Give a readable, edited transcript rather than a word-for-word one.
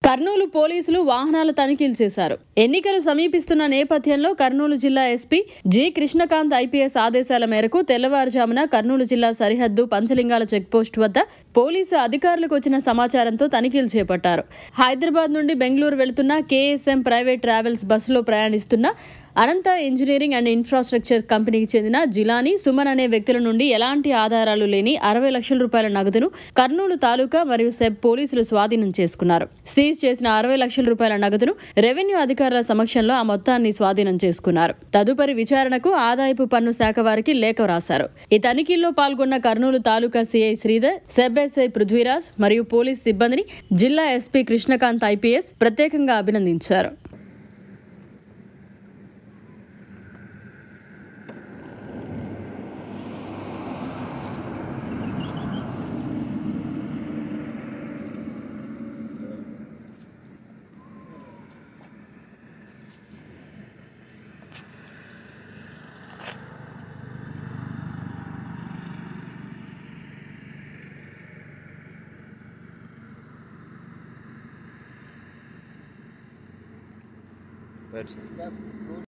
కర్నూలు పోలీసులు వాహనాల తనిఖీలు చేశారు. ఎన్నికలు సమీపిస్తున్న నేపథ్యంలో కర్నూలు జిల్లా ఎస్పీ జి కృష్ణకాంత్ ఐపీఎస్ ఆదేశాల మేరకు తెల్లవారుజామున కర్నూలు జిల్లా సరిహద్దు పంచలింగాల చెక్పోస్టు వద్ద పోలీసు అధికారులకు వచ్చిన సమాచారంతో తనిఖీలు చేపట్టారు. హైదరాబాద్ నుండి బెంగళూరు వెళుతున్న కేఎస్ఎం ప్రైవేట్ ట్రావెల్స్ బస్సులో ప్రయాణిస్తున్న అనంత ఇంజనీరింగ్ అండ్ ఇన్ఫ్రాస్ట్రక్చర్ కంపెనీకి చెందిన జిలానీ సుమన్ అనే వ్యక్తుల నుండి ఎలాంటి ఆధారాలు లేని 60 లక్షల రూపాయల నగదును కర్నూలు తాలూకా మరియు సెబ్ పోలీసులు స్వాధీనం చేసుకున్నారు. సీజ్ చేసిన 60 లక్షల రూపాయల నగదును రెవెన్యూ అధికారుల సమక్షంలో ఆ మొత్తాన్ని స్వాధీనం చేసుకున్నారు. తదుపరి విచారణకు ఆదాయపు పన్ను శాఖ వారికి లేఖ రాశారు. ఈ తనిఖీల్లో పాల్గొన్న Kurnool taluka CI Sridhar, SEB SI Prithviraj మరియు పోలీస్ సిబ్బందిని జిల్లా ఎస్పీ కృష్ణకాంత్ ఐపీఎస్ ప్రత్యేకంగా అభినందించారు. That's